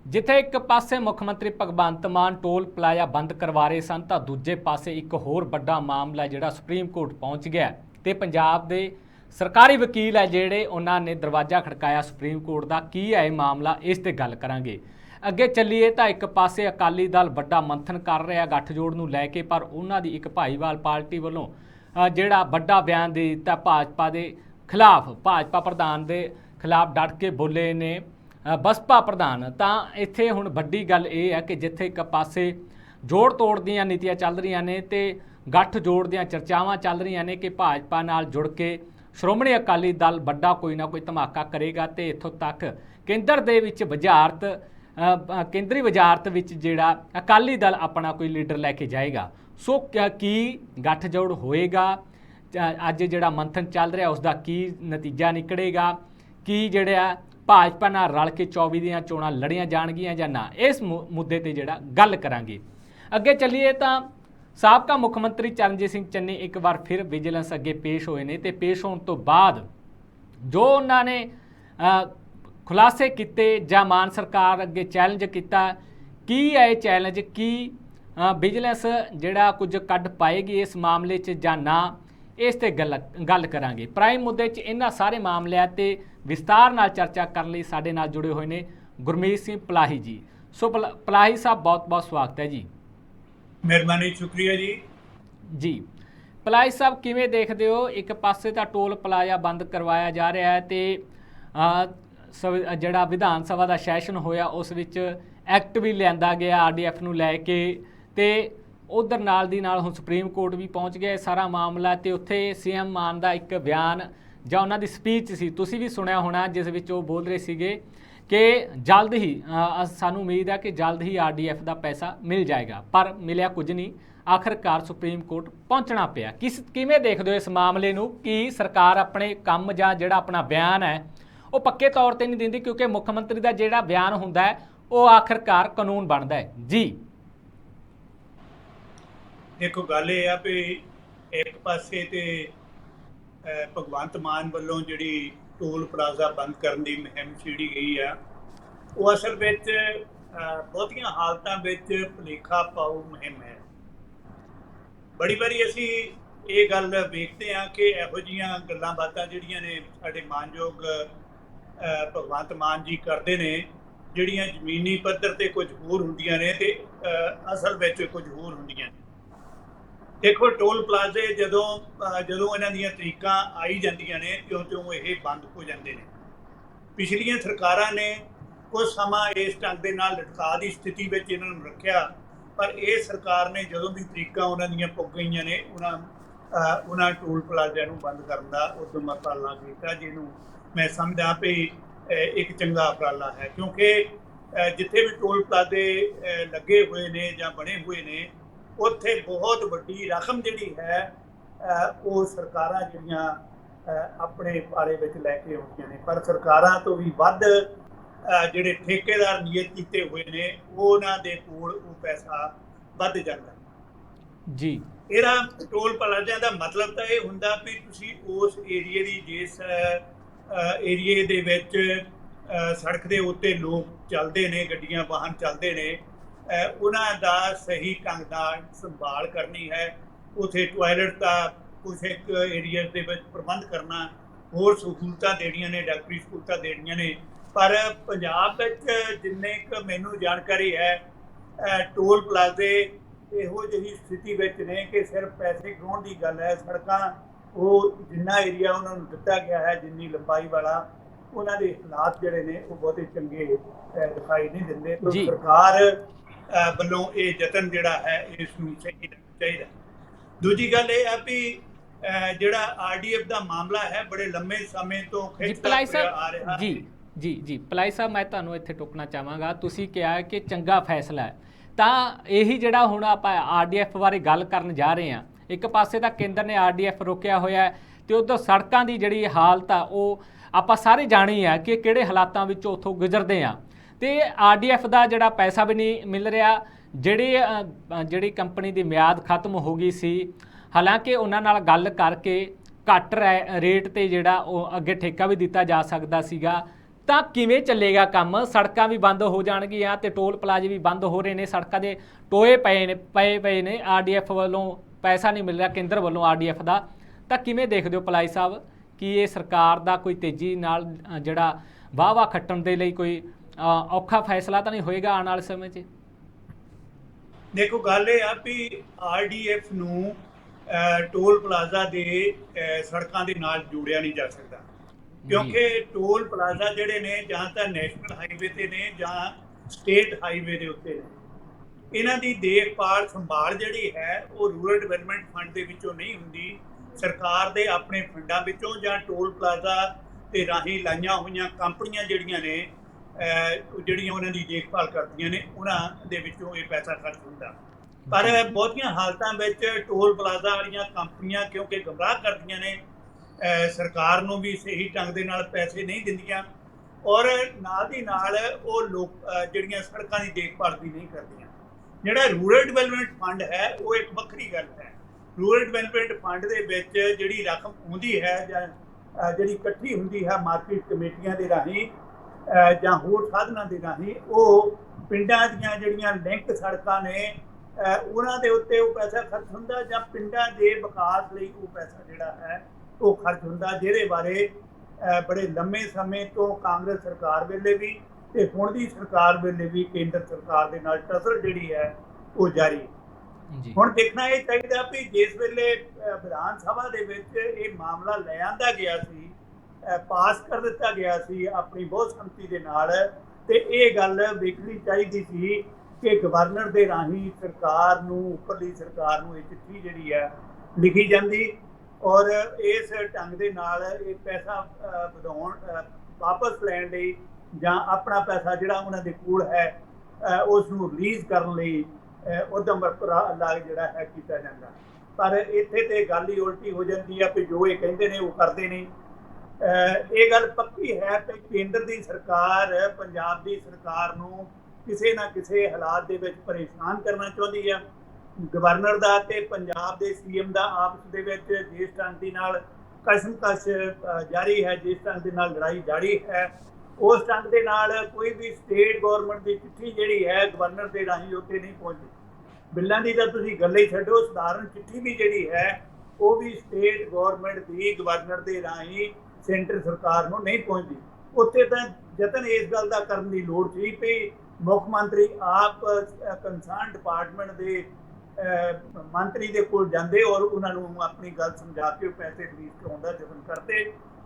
जिथे एक पासे मुख मंत्री भगवंत मान टोल प्लाजा बंद करवा रहे सन तो दूजे पासे एक होर बड़ा मामला जिहड़ा सुप्रीम कोर्ट पहुँच गया तो पंजाब के सरकारी वकील है जिहड़े उन्होंने दरवाजा खड़काया सुप्रीम कोर्ट का की है मामला इस ते गल करांगे। अगे चलीए तो एक पासे अकाली दल बड़ा मंथन कर रहा गठजोड़ नूं लैके पर उन्हां दी एक भाईवाल पार्टी वालों जिहड़ा बड़ा बयान दे दिता भाजपा के खिलाफ, भाजपा प्रधान के खिलाफ डट के बोले ने बसपा प्रधान। तो इत्थे हुण वड्डी गल ये है कि जिथे एक पासे जोड़ तोड़ दीआं नीतियां चल रही ने तो गठ जोड़ दीआं चर्चावां चल रही ने कि भाजपा नाल जुड़ के श्रोमणी अकाली दल बड़ा कोई ना कोई धमाका करेगा तो इत्थों तक केंद्र दे विच वजारत केंद्री वजारत विच जिहड़ा अकाली दल अपना कोई लीडर लैके जाएगा। सो की गठजोड़ होएगा, अज जिहड़ा मंथन चल रहा उसका की नतीजा निकलेगा, की जिहड़ा भाजपा नाल रल के 24 ਦੀਆਂ ਚੋਣਾਂ लड़ियां जाणगियां जां ना, इस मुद्दे ते जिहड़ा गल करांगे। अगे चलीए तो साबका मुख मंत्री चरणजीत सिंह चन्नी एक बार फिर विजिलेंस अगे पेश होए ने ते पेश होने तो बाद जो उन्होंने खुलासे किए जां मान सरकार अगे चैलेंज किया, की है चैलेंज, की विजिलेंस जिहड़ा कुछ कढ पाएगी इस मामले च जां ना, इस ते गल करांगे। प्राइम मुद्दे च इन्हां सारे मामलिਆਂ ते विस्तार नाल चर्चा करने लई साडे नाल जुड़े हुए ने गुरमीत सिंह पलाही जी। सो पलाही साहब बहुत बहुत स्वागत है जी। मेहरबानी, शुक्रिया जी। जी पलाही साहब किवें देखदे हो, एक पासे तो टोल प्लाजा बंद करवाया जा रहा है तो जिहड़ा विधान सभा का सैशन होया उस विच एक्ट भी लिआंदा गया RDF नूं लैके ते उधर नाल दी नाल हुण सुप्रीम कोर्ट भी पहुँच गया सारा मामला ते उत्थे CM मान का एक बयान जां उन्हां दी स्पीच सी, तुसीं भी सुनिया होना, जिस विच वो बोल रहे सीगे कि जल्द ही सानू उम्मीद है कि जल्द ही RDF का पैसा मिल जाएगा, पर मिलिया कुछ नहीं। आखिरकार सुप्रीम कोर्ट पहुँचना पिया। किवें देखदे हो इस मामले नूं कि सरकार अपने काम जां जिहड़ा अपना बयान है वो पक्के तौर पर नहीं दिंदी, क्योंकि मुख मंत्री का जिहड़ा बयान हुंदा है वो आखिरकार कानून बनता है जी। देखो गल ये है भी एक पासे ते भगवंत मान वालों जिहड़ी टोल प्लाजा बंद करने की मुहिम छेड़ी गई है वो असल में बहुतियां हालतां विच भुलेखा पाऊ मुहिम है। बड़ी बारी असी ये गल वेखते हैं कि इहो जिहियां गल्लां बातां जिहड़ियां ने साडे मानयोग भगवंत मान जी करते हैं, जिहड़ियां जमीनी पद्धर ते कुछ होर हुंदियां ने ते असल में कुछ होर हुंदियां ने। देखो टोल प्लाजे जदों इन्हां दीयां तरीकां आई जांदियां ने त्यों त्यों ये बंद हो जाते हैं। पिछलियां सरकारां ने कुछ समा इस ढंग दे नाल लटका दी स्थिति में इन्हां नूं रखिया, पर यह सरकार ने जदों भी तरीकां उन्हां दीयां पुग गईयां ने उन्हां टोल प्लाजिਆਂ ਨੂੰ बंद करन दा उद्यम उपाला कीता, जिहनूं मैं समझदा भी एक चंगा उपराला है। क्योंकि जिथे भी टोल प्लाजे लगे हुए ने जां बने हुए ने उत्थे बहुत वड्डी रकम जिहड़ी है वो सरकारां जिहड़ियां अपने बारे विच लैके आउंदियां ने, पर सरकारां तो भी वध जिहड़े ठेकेदार नियत कीते हुए ने उन्हां दे कोल वो पैसा वध जांदा जी। इहदा टोल प्लाजिਆਂ ਦਾ मतलब ਤਾਂ ਇਹ ਹੁੰਦਾ ਵੀ ਤੁਸੀਂ ਉਸ ਏਰੀਏ ਦੀ ਜਿਸ ਏਰੀਏ ਦੇ ਵਿੱਚ ਸੜਕ ਦੇ ਉੱਤੇ ਲੋਕ ਚੱਲਦੇ ਨੇ, ਗੱਡੀਆਂ ਵਾਹਨ ਚੱਲਦੇ ਨੇ, उन्हां दा सही ढंग नाल संभाल करनी है। उत्थे टॉयलेट का कुछ एक एरिया दे विच प्रबंध करना, होर सहूलतां देणियां ने, डॉक्टरी सहूलतां देणियां ने। पर पंजाब विच जिन्ने क मैनूं जानकारी है टोल प्लाजे इहो जिही स्थिति विच ने कि सिर्फ पैसे गवाउण दी गल है। सड़कां वो जिन्ना एरिया उन्हां नूं दित्ता गया है, जिन्नी लंबाई वाला, उन्हां दे हालात जिहड़े ने वो बहुते चंगे दिखाई नहीं दिंदे। तो सरकार ਵੱਲੋਂ ਇਹ ਯਤਨ ਜਿਹੜਾ ਹੈ ਇਸ ਨੂੰ ਸਹੀ ਚਾਹੀਦਾ। ਦੂਜੀ ਗੱਲ ਇਹ ਹੈ ਵੀ ਜਿਹੜਾ RDF ਦਾ ਮਾਮਲਾ ਹੈ ਬੜੇ ਲੰਮੇ ਸਮੇਂ ਤੋਂ ਖਿੱਚਦਾ ਆ ਰਿਹਾ ਜੀ ਜੀ ਜੀ ਪਲਾਈ ਸਾਹਿਬ, ਮੈਂ ਤੁਹਾਨੂੰ ਇੱਥੇ ਟੋਕਣਾ ਚਾਹਾਂਗਾ। ਤੁਸੀਂ ਕਿਹਾ ਕਿ ਚੰਗਾ ਫੈਸਲਾ ਹੈ, ਤਾਂ ਇਹੀ ਜਿਹੜਾ ਹੁਣ ਆਪਾਂ RDF ਬਾਰੇ ਗੱਲ ਕਰਨ ਜਾ ਰਹੇ ਹਾਂ, ਇੱਕ ਪਾਸੇ ਤਾਂ ਕੇਂਦਰ ਨੇ RDF ਰੋਕਿਆ ਹੋਇਆ ਤੇ ਉਧਰ ਸੜਕਾਂ ਦੀ ਜਿਹੜੀ ਹਾਲਤ ਆ ਉਹ ਆਪਾਂ ਸਾਰੇ ਜਾਣੀ ਆ ਕਿ ਕਿਹੜੇ ਹਾਲਾਤਾਂ ਵਿੱਚ ਉੱਥੋਂ ਗੁਜ਼ਰਦੇ ਆ ਤੇ RDF ਦਾ ਜਿਹੜਾ ਪੈਸਾ ਵੀ ਨਹੀਂ ਮਿਲ ਰਿਹਾ। ਜਿਹੜੀ ਕੰਪਨੀ ਦੀ ਮਿਆਦ ਖਤਮ ਹੋ ਗਈ ਸੀ, ਹਾਲਾਂਕਿ ਉਹਨਾਂ ਨਾਲ ਗੱਲ ਕਰਕੇ ਘੱਟ ਰੇਟ ਤੇ ਜਿਹੜਾ ਉਹ ਅੱਗੇ ਠੇਕਾ ਵੀ ਦਿੱਤਾ ਜਾ ਸਕਦਾ ਸੀਗਾ ਤਾਂ ਕਿਵੇਂ ਚੱਲੇਗਾ ਕੰਮ? ਸੜਕਾਂ ਵੀ ਬੰਦ ਹੋ ਜਾਣਗੀਆਂ ਤੇ ਟੋਲ ਪਲਾਜ਼ੇ ਵੀ ਬੰਦ ਹੋ ਰਹੇ ਨੇ, ਸੜਕਾਂ ਦੇ ਟੋਏ ਪਏ ਨੇ, ਆਰਡੀਐਫ ਵੱਲੋਂ ਪੈਸਾ ਨਹੀਂ ਮਿਲ ਰਿਹਾ, ਕੇਂਦਰ ਵੱਲੋਂ ਆਰਡੀਐਫ ਦਾ। ਤਾਂ ਕਿਵੇਂ ਦੇਖਦੇ ਹੋ ਪਲਾਈ ਸਾਹਿਬ ਕਿ ਇਹ ਸਰਕਾਰ ਦਾ ਕੋਈ ਤੇਜ਼ੀ ਨਾਲ ਜਿਹੜਾ ਵਾਹ ਖੱਟਣ ਦੇ ਲਈ ਕੋਈ ਔਖਾ ਫੈਸਲਾ ਤਾਂ ਨਹੀਂ ਹੋਏਗਾ ਆਉਣ ਵਾਲੇ ਸਮੇਂ 'ਚ? ਦੇਖੋ, ਗੱਲ ਇਹ ਆ ਵੀ ਆਰਡੀਐਫ ਨੂੰ ਟੋਲ ਪਲਾਜ਼ਾ ਦੇ ਸੜਕਾਂ ਦੇ ਨਾਲ ਜੋੜਿਆ ਨਹੀਂ ਜਾ ਸਕਦਾ, ਕਿਉਂਕਿ ਟੋਲ ਪਲਾਜ਼ਾ ਜਿਹੜੇ ਨੇ ਜਾਂ ਤਾਂ ਨੈਸ਼ਨਲ ਹਾਈਵੇ ਤੇ ਨੇ ਜਾਂ ਸਟੇਟ ਹਾਈਵੇ ਦੇ ਉੱਤੇ ਨੇ। ਇਹਨਾਂ ਦੀ ਦੇਖਭਾਲ ਸੰਭਾਲ ਜਿਹੜੀ ਹੈ ਉਹ ਰੂਰਲ ਡਿਵੈਲਪਮੈਂਟ ਫੰਡ ਦੇ ਵਿੱਚੋਂ ਨਹੀਂ ਹੁੰਦੀ, ਸਰਕਾਰ ਦੇ ਆਪਣੇ ਫੰਡਾਂ ਵਿੱਚੋਂ ਜਾਂ ਟੋਲ ਪਲਾਜ਼ਾ ਤੇ ਰਾਹੀਂ ਲਾਈਆਂ ਹੋਈਆਂ ਕੰਪਨੀਆਂ ਜਿਹੜੀਆਂ ਨੇ ਜਿਹੜੀਆਂ ਉਹਨਾਂ ਦੀ ਦੇਖਭਾਲ ਕਰਦੀਆਂ ਨੇ ਉਹਨਾਂ ਦੇ ਵਿੱਚੋਂ ਇਹ ਪੈਸਾ ਖਰਚ ਹੁੰਦਾ। ਪਰ ਬਹੁਤੀਆਂ ਹਾਲਤਾਂ ਵਿੱਚ ਟੋਲ ਪਲਾਜ਼ਾ ਵਾਲੀਆਂ ਕੰਪਨੀਆਂ ਕਿਉਂਕਿ ਗੁੰਮਰਾਹ ਕਰਦੀਆਂ ਨੇ, ਸਰਕਾਰ ਨੂੰ ਵੀ ਸਹੀ ਢੰਗ ਦੇ ਨਾਲ ਪੈਸੇ ਨਹੀਂ ਦਿੰਦੀਆਂ ਔਰ ਨਾਲ ਦੀ ਨਾਲ ਉਹ ਲੋਕ ਜਿਹੜੀਆਂ ਸੜਕਾਂ ਦੀ ਦੇਖਭਾਲ ਵੀ ਨਹੀਂ ਕਰਦੀਆਂ। ਜਿਹੜਾ ਰੂਰਲ ਡਿਵੈਲਪਮੈਂਟ ਫੰਡ ਹੈ ਉਹ ਇੱਕ ਵੱਖਰੀ ਗੱਲ ਹੈ। ਰੂਰਲ ਡਿਵੈਲਪਮੈਂਟ ਫੰਡ ਦੇ ਵਿੱਚ ਜਿਹੜੀ ਰਕਮ ਆਉਂਦੀ ਹੈ ਜਾਂ ਜਿਹੜੀ ਇਕੱਠੀ ਹੁੰਦੀ ਹੈ ਮਾਰਕੀਟ ਕਮੇਟੀਆਂ ਦੇ ਰਾਹੀਂ ਜਾਂ ਹੋਰ ਸਾਧਨਾਂ ਦੇ ਰਾਹੀਂ, ਉਹ ਪਿੰਡਾਂ ਦੀਆਂ ਜਿਹੜੀਆਂ ਲਿੰਕ ਸੜਕਾਂ ਨੇ ਉਹਨਾਂ ਦੇ ਉੱਤੇ ਉਹ ਪੈਸਾ ਖਰਚ ਹੁੰਦਾ ਜਾਂ ਪਿੰਡਾਂ ਦੇ ਵਿਕਾਸ ਲਈ ਉਹ ਪੈਸਾ ਜਿਹੜਾ ਹੈ ਉਹ ਖਰਚ ਹੁੰਦਾ, ਜਿਹਦੇ ਬਾਰੇ ਬੜੇ ਲੰਮੇ ਸਮੇਂ ਤੋਂ ਕਾਂਗਰਸ ਸਰਕਾਰ ਵੇਲੇ ਵੀ ਤੇ ਹੁਣ ਦੀ ਸਰਕਾਰ ਵੇਲੇ ਵੀ ਕੇਂਦਰ ਸਰਕਾਰ ਦੇ ਨਾਲ ਟਸਲ ਜਿਹੜੀ ਹੈ ਉਹ ਜਾਰੀ ਹੈ। ਹੁਣ ਦੇਖਣਾ ਇਹ ਚਾਹੀਦਾ ਵੀ ਜਿਸ ਵੇਲੇ ਵਿਧਾਨ ਸਭਾ ਦੇ ਵਿੱਚ ਇਹ ਮਾਮਲਾ ਲੈ ਆਂਦਾ ਗਿਆ ਸੀ, ਪਾਸ ਕਰ ਦਿੱਤਾ ਗਿਆ ਸੀ ਆਪਣੀ ਬਹੁਤ ਸੰਮਤੀ ਦੇ ਨਾਲ, ਤੇ ਇਹ ਗੱਲ ਵੇਖਣੀ ਚਾਹੀਦੀ ਸੀ ਕਿ ਗਵਰਨਰ ਦੇ ਰਾਹੀਂ ਸਰਕਾਰ ਨੂੰ, ਉੱਪਰਲੀ ਸਰਕਾਰ ਨੂੰ ਇਹ ਚਿੱਠੀ ਜਿਹੜੀ ਹੈ ਲਿਖੀ ਜਾਂਦੀ ਔਰ ਇਸ ਢੰਗ ਦੇ ਨਾਲ ਇਹ ਪੈਸਾ ਵਧਾਉਣ ਵਾਪਸ ਲੈਣ ਲਈ ਜਾਂ ਆਪਣਾ ਪੈਸਾ ਜਿਹੜਾ ਉਹਨਾਂ ਦੇ ਕੋਲ ਹੈ ਉਸ ਨੂੰ ਰਿਲੀਜ਼ ਕਰਨ ਲਈ ਉਦਮ ਲੱਗ ਜਿਹੜਾ ਹੈ ਕੀਤਾ ਜਾਂਦਾ। ਪਰ ਇੱਥੇ ਤੇ ਗੱਲ ਹੀ ਉਲਟੀ ਹੋ ਜਾਂਦੀ ਹੈ ਵੀ ਜੋ ਇਹ ਕਹਿੰਦੇ ਨੇ ਉਹ ਕਰਦੇ ਨਹੀਂ। ਇਹ ਗੱਲ ਪੱਕੀ ਹੈ ਕਿ ਕੇਂਦਰ ਦੀ ਸਰਕਾਰ ਪੰਜਾਬ ਦੀ ਸਰਕਾਰ ਨੂੰ ਕਿਸੇ ਨਾ ਕਿਸੇ ਹਾਲਾਤ ਦੇ ਵਿੱਚ ਪਰੇਸ਼ਾਨ ਕਰਨਾ ਚਾਹੁੰਦੀ ਹੈ। ਗਵਰਨਰ ਦਾ ਤੇ ਪੰਜਾਬ ਦੇ ਸੀਐਮ ਦਾ ਆਪਸ ਦੇ ਵਿੱਚ ਜਿਸ ਢੰਗ ਦੇ ਨਾਲ ਕਸ਼ਮਕਸ਼ ਜਾਰੀ ਹੈ, ਜਿਸ ਢੰਗ ਦੇ ਨਾਲ ਲੜਾਈ ਜਾਰੀ ਹੈ, ਉਸ ਢੰਗ ਦੇ ਨਾਲ ਕੋਈ ਵੀ ਸਟੇਟ ਗਵਰਨਮੈਂਟ ਦੀ ਚਿੱਠੀ ਜਿਹੜੀ ਹੈ ਗਵਰਨਰ ਦੇ ਰਾਹੀਂ ਉੱਥੇ ਨਹੀਂ ਪਹੁੰਚਦੀ। ਬਿੱਲਾਂ ਦੀ ਤਾਂ ਤੁਸੀਂ ਗੱਲ ਹੀ ਛੱਡੋ, ਸਧਾਰਨ ਚਿੱਠੀ ਵੀ ਜਿਹੜੀ ਹੈ ਉਹ ਵੀ ਸਟੇਟ ਗਵਰਨਮੈਂਟ ਦੀ ਗਵਰਨਰ ਦੇ ਰਾਹੀਂ ਸੈਂਟਰ ਸਰਕਾਰ ਨੂੰ ਨਹੀਂ ਪਹੁੰਚਦੀ। ਉੱਥੇ ਤਾਂ ਯਤਨ ਇਸ ਗੱਲ ਦਾ ਕਰਨ ਦੀ ਲੋੜ ਸੀ ਕਿ ਮੁੱਖ ਮੰਤਰੀ ਆਪ ਕੰਸਰਨ ਡਿਪਾਰਟਮੈਂਟ ਦੇ ਮੰਤਰੀ ਦੇ ਕੋਲ ਜਾਂਦੇ ਔਰ ਉਹਨਾਂ ਨੂੰ ਆਪਣੀ ਗੱਲ ਸਮਝਾ ਕੇ ਪੈਸੇ ਰਿਲੀਜ਼ ਕਰਾਉਣ ਦਾ ਯਤਨ ਕਰਦੇ।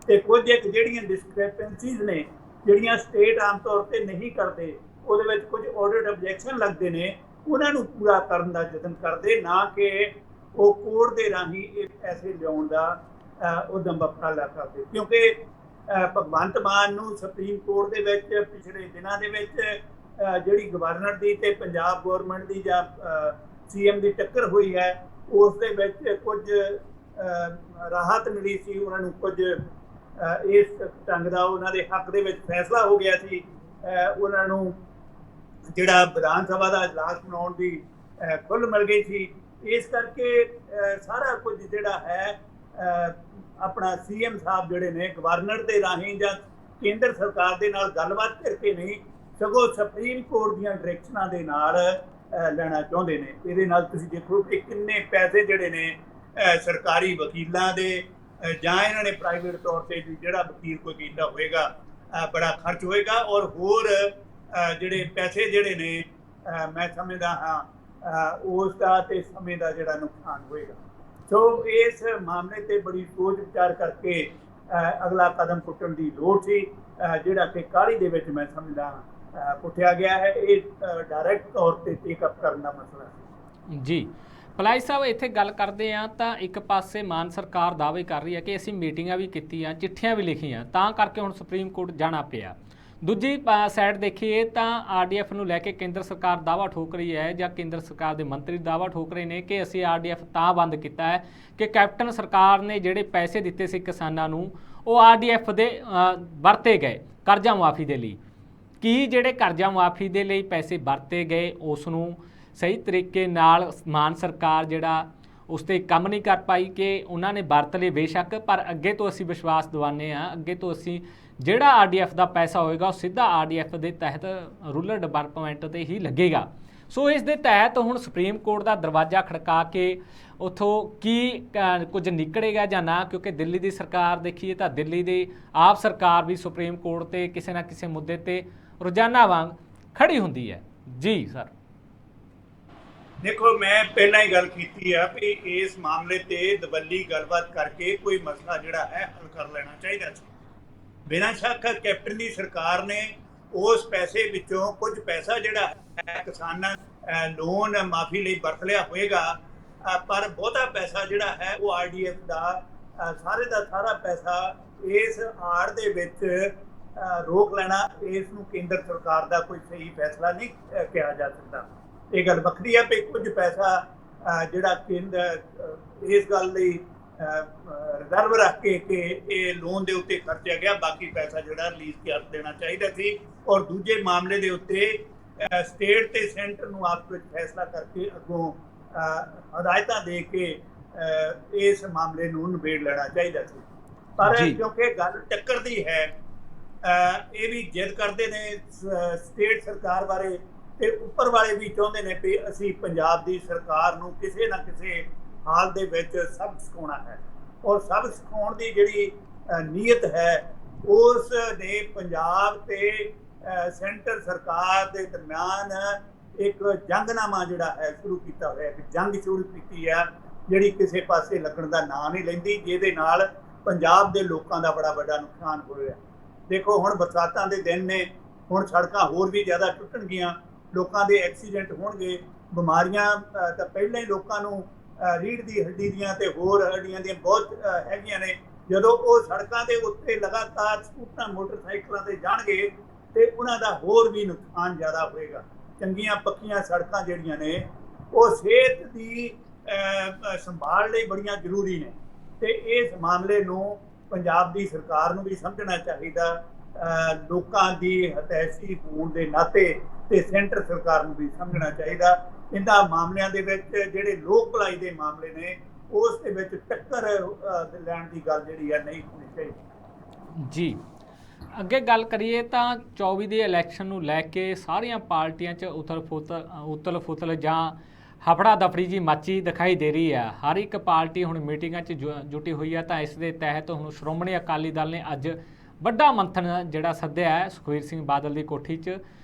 ਤੇ ਕੁਝ ਇੱਕ ਜਿਹੜੀਆਂ ਡਿਸਕ੍ਰਿਪੈਂਸੀਜ਼ ਨੇ ਜਿਹੜੀਆਂ ਸਟੇਟ ਆਮ ਤੌਰ ਤੇ ਨਹੀਂ ਕਰਦੇ, ਉਹਦੇ ਵਿੱਚ ਕੁਝ ਆਡਿਟ ਆਬਜੈਕਸ਼ਨ ਲੱਗਦੇ ਨੇ, ਉਹਨਾਂ ਨੂੰ ਪੂਰਾ ਕਰਨ ਦਾ ਯਤਨ ਕਰਦੇ, ਨਾ ਕਿ ਉਹ ਕੋਰਟ ਦੇ ਰਾਹੀਂ ਇਹ ਪੈਸੇ ਲਿਆਉਣ ਦਾ ਉਦਮ ਉਪਰਾਲਾ ਕਰਦੇ। ਕਿਉਂਕਿ ਭਗਵੰਤ ਮਾਨ ਨੂੰ ਸੁਪਰੀਮ ਕੋਰਟ ਦੇ ਵਿੱਚ ਪਿਛਲੇ ਦਿਨਾਂ ਦੇ ਵਿੱਚ ਜਿਹੜੀ ਗਵਰਨਰ ਦੀ ਤੇ ਪੰਜਾਬ ਗਵਰਨਮੈਂਟ ਦੀ ਜਾਂ ਸੀਐਮ ਦੀ ਟੱਕਰ ਹੋਈ ਹੈ, ਉਸ ਦੇ ਵਿੱਚ ਕੁਝ ਰਾਹਤ ਮਿਲੀ ਸੀ, ਉਹਨਾਂ ਨੂੰ ਕੁਝ ਇਸ ਢੰਗ ਦਾ ਉਹਨਾਂ ਦੇ ਹੱਕ ਦੇ ਵਿੱਚ ਫੈਸਲਾ ਹੋ ਗਿਆ ਸੀ, ਉਹਨਾਂ ਨੂੰ ਜਿਹੜਾ ਵਿਧਾਨ ਸਭਾ ਦਾ ਇਜਲਾਸ ਬਣਾਉਣ ਦੀ ਖੁੱਲ੍ਹ ਮਿਲ ਗਈ ਸੀ। ਇਸ ਕਰਕੇ ਸਾਰਾ ਕੁਝ ਜਿਹੜਾ ਹੈ ਆਪਣਾ ਸੀਐਮ ਸਾਹਿਬ ਜਿਹੜੇ ਨੇ ਗਵਰਨਰ ਦੇ ਰਾਹੀਂ ਜਾਂ ਕੇਂਦਰ ਸਰਕਾਰ ਦੇ ਨਾਲ ਗੱਲਬਾਤ ਕਰਕੇ ਨਹੀਂ, ਸਗੋਂ ਸੁਪਰੀਮ ਕੋਰਟ ਦੀਆਂ ਡਾਇਰੈਕਸ਼ਨਾਂ ਦੇ ਨਾਲ ਲੈਣਾ ਚਾਹੁੰਦੇ ਨੇ। ਇਹਦੇ ਨਾਲ ਤੁਸੀਂ ਦੇਖੋ ਕਿ ਕਿੰਨੇ ਪੈਸੇ ਜਿਹੜੇ ਨੇ ਸਰਕਾਰੀ ਵਕੀਲਾਂ ਦੇ ਜਾਂ ਇਹਨਾਂ ਨੇ ਪ੍ਰਾਈਵੇਟ ਤੌਰ ਤੇ ਜਿਹੜਾ ਵਕੀਲ ਕੋਈ ਕੀਤਾ ਹੋਏਗਾ ਬੜਾ ਖਰਚ ਹੋਏਗਾ ਔਰ ਹੋਰ ਜਿਹੜੇ ਪੈਸੇ ਜਿਹੜੇ ਨੇ ਮੈਂ ਸਮਝਦਾ ਹਾਂ ਉਸ ਦਾ ਤੇ ਸਮੇਂ ਦਾ ਜਿਹੜਾ ਨੁਕਸਾਨ ਹੋਏਗਾ। ਸੋ ਇਸ ਮਾਮਲੇ ਤੇ ਬੜੀ ਸੋਚ ਵਿਚਾਰ ਕਰਕੇ ਅਗਲਾ ਕਦਮ ਪੁੱਟਣ ਦੀ ਲੋੜ ਸੀ, ਜਿਹੜਾ ਕਿ ਕਾਹਲੀ ਦੇ ਵਿੱਚ ਮੈਂ ਸਮਝਦਾ ਪੁੱਟਿਆ ਗਿਆ ਹੈ। ਇਹ ਡਾਇਰੈਕਟ ਤੌਰ ਤੇ ਟੇਕ ਅਪ ਕਰਨ ਦਾ ਮਸਲਾ ਸੀ। ਜੀ ਪਲਾਈ ਸਾਹਿਬ, ਇੱਥੇ ਗੱਲ ਕਰਦੇ ਆ ਤਾਂ ਇੱਕ ਪਾਸੇ ਮਾਨ ਸਰਕਾਰ ਦਾਅਵੇ ਕਰ ਰਹੀ ਹੈ ਕਿ ਅਸੀਂ ਮੀਟਿੰਗਾਂ ਵੀ ਕੀਤੀਆਂ, ਚਿੱਠੀਆਂ ਵੀ ਲਿਖੀਆਂ, ਤਾਂ ਕਰਕੇ ਹੁਣ ਸੁਪਰੀਮ ਕੋਰਟ ਜਾਣਾ ਪਿਆ। ਦੂਜੀ ਸਾਈਡ ਦੇਖੀਏ ਤਾਂ ਆਰਡੀਐਫ ਨੂੰ ਲੈ ਕੇ ਕੇਂਦਰ ਸਰਕਾਰ ਦਾਅਵਾ ਠੋਕ ਰਹੀ ਹੈ ਜਾਂ ਕੇਂਦਰ ਸਰਕਾਰ ਦੇ ਮੰਤਰੀ ਦਾਅਵਾ ਠੋਕ ਰਹੇ ਨੇ ਕਿ ਅਸੀਂ ਆਰਡੀਐਫ ਤਾਂ ਬੰਦ ਕੀਤਾ ਹੈ ਕਿ ਕੈਪਟਨ ਸਰਕਾਰ ਨੇ ਜਿਹੜੇ ਪੈਸੇ ਦਿੱਤੇ ਸੀ ਕਿਸਾਨਾਂ ਨੂੰ ਉਹ ਆਰਡੀਐਫ ਦੇ ਵਰਤੇ ਗਏ ਕਰਜ਼ਾ ਮੁਆਫੀ ਦੇ ਲਈ। ਕੀ ਜਿਹੜੇ ਕਰਜ਼ਾ ਮੁਆਫੀ ਦੇ ਲਈ ਪੈਸੇ ਵਰਤੇ ਗਏ ਉਸ ਨੂੰ ਸਹੀ ਤਰੀਕੇ ਨਾਲ ਮਾਨ ਸਰਕਾਰ ਜਿਹੜਾ ਉਸ 'ਤੇ ਕੰਮ ਨਹੀਂ ਕਰ ਪਾਈ ਕਿ ਉਹਨਾਂ ਨੇ ਵਰਤ ਲਏ ਬੇਸ਼ੱਕ, ਪਰ ਅੱਗੇ ਤੋਂ ਅਸੀਂ ਵਿਸ਼ਵਾਸ ਦਿਵਾਉਂਦੇ ਹਾਂ, ਅੱਗੇ ਤੋਂ ਅਸੀਂ ਜਿਹੜਾ ਆਰਡੀਐਫ ਦਾ ਪੈਸਾ ਹੋਏਗਾ ਉਹ ਸਿੱਧਾ ਆਰਡੀਐਫ ਦੇ ਤਹਿਤ ਰੂਰਲ ਡਿਵੈਲਪਮੈਂਟ ਤੇ ਹੀ ਲੱਗੇਗਾ। ਸੋ ਇਸ ਦੇ ਤਹਿਤ ਹੁਣ ਸੁਪਰੀਮ ਕੋਰਟ ਦਾ ਦਰਵਾਜ਼ਾ ਖੜਕਾ ਕੇ ਉੱਥੋਂ ਕੀ ਕੁਝ ਨਿਕਲੇਗਾ ਜਾਂ ਨਾ, ਕਿਉਂਕਿ ਦਿੱਲੀ ਦੀ ਸਰਕਾਰ ਦੇਖੀਏ ਤਾਂ ਦਿੱਲੀ ਦੀ ਆਪ ਸਰਕਾਰ ਵੀ ਸੁਪਰੀਮ ਕੋਰਟ ਤੇ ਕਿਸੇ ਨਾ ਕਿਸੇ ਮੁੱਦੇ ਤੇ ਰੋਜ਼ਾਨਾ ਵਾਂਗ ਖੜੀ ਹੁੰਦੀ ਹੈ। ਜੀ ਸਰ। ਦੇਖੋ, ਮੈਂ ਪਹਿਲਾਂ ਹੀ ਗੱਲ ਕੀਤੀ ਆ ਵੀ ਇਸ ਮਾਮਲੇ ਤੇ ਦਬੱਲੀ ਗੱਲਬਾਤ ਕਰਕੇ ਕੋਈ ਮਸਲਾ ਜਿਹੜਾ ਹੈ ਹੱਲ ਕਰ ਲੈਣਾ ਚਾਹੀਦਾ ਸੀ। ਬਿਨਾਂ ਸ਼ੱਕ ਕੈਪਟਨ ਦੀ ਸਰਕਾਰ ਨੇ ਉਸ ਪੈਸੇ ਵਿੱਚੋਂ ਕੁਝ ਪੈਸਾ ਜਿਹੜਾ ਹੈ ਕਿਸਾਨਾਂ ਲੋਨ ਮਾਫੀ ਲਈ ਵਰਤ ਲਿਆ ਹੋਏਗਾ, ਪਰ ਬਹੁਤਾ ਪੈਸਾ ਜਿਹੜਾ ਹੈ ਉਹ ਆਰਡੀਐਫ ਦਾ ਸਾਰੇ ਦਾ ਸਾਰਾ ਪੈਸਾ ਇਸ ਆੜ ਦੇ ਵਿੱਚ ਰੋਕ ਲੈਣਾ, ਇਸ ਨੂੰ ਕੇਂਦਰ ਸਰਕਾਰ ਦਾ ਕੋਈ ਸਹੀ ਫੈਸਲਾ ਨਹੀਂ ਕਿਹਾ ਜਾ ਸਕਦਾ। ਇਹ ਗੱਲ ਵੱਖਰੀ ਹੈ ਵੀ ਕੁਝ ਪੈਸਾ ਜਿਹੜਾ ਕੇਂਦਰ ਇਸ ਗੱਲ ਲਈ ਰਿਜ਼ਰਵ ਰੱਖ ਕੇ ਕਿ ਇਹ ਲੋਨ ਦੇ ਉੱਤੇ ਖਰਚਿਆ ਗਿਆ, ਬਾਕੀ ਪੈਸਾ ਜਿਹੜਾ ਰਿਲੀਜ਼ ਕਰ ਦੇਣਾ ਚਾਹੀਦਾ ਸੀ। ਔਰ ਦੂਜੇ ਮਾਮਲੇ ਦੇ ਉੱਤੇ ਸਟੇਟ ਤੇ ਸੈਂਟਰ ਨੂੰ ਆਪਸ ਵਿੱਚ ਫੈਸਲਾ ਕਰਕੇ ਅੱਗੋਂ ਹਦਾਇਤਾਂ ਦੇ ਕੇ ਇਸ ਮਾਮਲੇ ਨੂੰ ਨਿਬੇੜ ਲੈਣਾ ਚਾਹੀਦਾ ਸੀ। ਪਰ ਕਿਉਂਕਿ ਗੱਲ ਟੱਕਰ ਦੀ ਹੈ, ਇਹ ਵੀ ਜਿੱਦ ਕਰਦੇ ਨੇ ਸਟੇਟ ਸਰਕਾਰ ਬਾਰੇ ਤੇ ਉੱਪਰ ਵਾਲੇ ਵੀ ਚਾਹੁੰਦੇ ਨੇ ਵੀ ਅਸੀਂ ਪੰਜਾਬ ਦੀ ਸਰਕਾਰ ਨੂੰ ਕਿਸੇ ਨਾ ਕਿਸੇ ਹਾਲ ਦੇ ਵਿੱਚ ਸਬਕ ਸਿਖਾਉਣਾ ਹੈ। ਔਰ ਸਬਕ ਸਿਖਾਉਣ ਦੀ ਜਿਹੜੀ ਨੀਅਤ ਹੈ ਉਸ ਨੇ ਪੰਜਾਬ ਤੇ ਸੈਂਟਰ ਸਰਕਾਰ ਦੇ ਦਰਮਿਆਨ ਇੱਕ ਜੰਗਨਾਮਾ ਜਿਹੜਾ ਹੈ ਸ਼ੁਰੂ ਕੀਤਾ ਹੋਇਆ, ਇੱਕ ਜੰਗ ਸ਼ੁਰੂ ਕੀਤੀ ਹੈ ਜਿਹੜੀ ਕਿਸੇ ਪਾਸੇ ਲੱਗਣ ਦਾ ਨਾਂ ਨਹੀਂ ਲੈਂਦੀ, ਜਿਹਦੇ ਨਾਲ ਪੰਜਾਬ ਦੇ ਲੋਕਾਂ ਦਾ ਬੜਾ ਵੱਡਾ ਨੁਕਸਾਨ ਹੋਇਆ। ਦੇਖੋ, ਹੁਣ ਬਰਸਾਤਾਂ ਦੇ ਦਿਨ ਨੇ, ਹੁਣ ਸੜਕਾਂ ਹੋਰ ਵੀ ਜ਼ਿਆਦਾ ਟੁੱਟਣਗੀਆਂ, ਲੋਕਾਂ ਦੇ ਐਕਸੀਡੈਂਟ ਹੋਣਗੇ, ਬਿਮਾਰੀਆਂ ਤਾਂ ਪਹਿਲਾਂ ਹੀ ਲੋਕਾਂ ਨੂੰ ਰੀੜ੍ਹ ਦੀ ਹੱਡੀ ਦੀਆਂ ਤੇ ਹੋਰ ਹੱਡੀਆਂ ਦੀਆਂ ਬਹੁਤ ਹੈਗੀਆਂ ਨੇ। ਜਦੋਂ ਉਹ ਸੜਕਾਂ ਦੇ ਉੱਤੇ ਲਗਾਤਾਰ ਸਕੂਟਰਾਂ ਮੋਟਰਸਾਈਕਲਾਂ ਤੇ ਜਾਣਗੇ ਤੇ ਉਹਨਾਂ ਦਾ ਹੋਰ ਵੀ ਨੁਕਸਾਨ ਜ਼ਿਆਦਾ ਹੋਏਗਾ। ਚੰਗੀਆਂ ਪੱਕੀਆਂ ਸੜਕਾਂ ਜਿਹੜੀਆਂ ਨੇ ਉਹ ਸਿਹਤ ਦੀ ਸੰਭਾਲ ਲਈ ਬੜੀਆਂ ਜ਼ਰੂਰੀ ਨੇ ਤੇ ਇਸ ਮਾਮਲੇ ਨੂੰ ਪੰਜਾਬ ਦੀ ਸਰਕਾਰ ਨੂੰ ਵੀ ਸਮਝਣਾ ਚਾਹੀਦਾ, ਲੋਕਾਂ ਦੀ ਹਤੈਸ਼ੀ ਹੋਣ ਦੇ ਨਾਤੇ ਤੇ ਸੈਂਟਰ ਸਰਕਾਰ ਨੂੰ ਵੀ ਸਮਝਣਾ ਚਾਹੀਦਾ। ਇਹਨਾਂ ਮਾਮਲਿਆਂ ਦੇ ਵਿੱਚ ਜਿਹੜੇ ਲੋਕ ਭਲਾਈ ਦੇ ਮਾਮਲੇ ਨੇ ਉਸ ਦੇ ਵਿੱਚ ਟੱਕਰ ਲੈਣ ਦੀ ਗੱਲ ਜਿਹੜੀ ਹੈ ਨਹੀਂ ਹੋਣੀ ਚਾਹੀਦੀ। ਜੀ, ਅੱਗੇ ਗੱਲ ਕਰੀਏ ਤਾਂ 24 ਦੇ ਇਲੈਕਸ਼ਨ ਨੂੰ ਲੈ ਕੇ ਸਾਰੀਆਂ ਪਾਰਟੀਆਂ 'ਚ ਉਤਲ ਫੁਤਲ ਜਾਂ ਹਫੜਾ ਦਫੜੀ ਜੀ ਮੱਚੀ ਦਿਖਾਈ ਦੇ ਰਹੀ ਹੈ। ਹਰ ਇੱਕ ਪਾਰਟੀ ਹੁਣ ਮੀਟਿੰਗਾਂ 'ਚ ਜੁਟੀ ਹੋਈ ਹੈ। ਤਾਂ ਇਸ ਦੇ ਤਹਿਤ ਹੁਣ ਸ਼੍ਰੋਮਣੀ ਅਕਾਲੀ ਦਲ ਨੇ ਅੱਜ ਵੱਡਾ ਮੰਥਨ ਜਿਹੜਾ ਸੱਦਿਆ ਹੈ ਸੁਖਬੀਰ ਸਿੰਘ ਬਾਦਲ ਦੀ ਕੋਠੀ 'ਚ।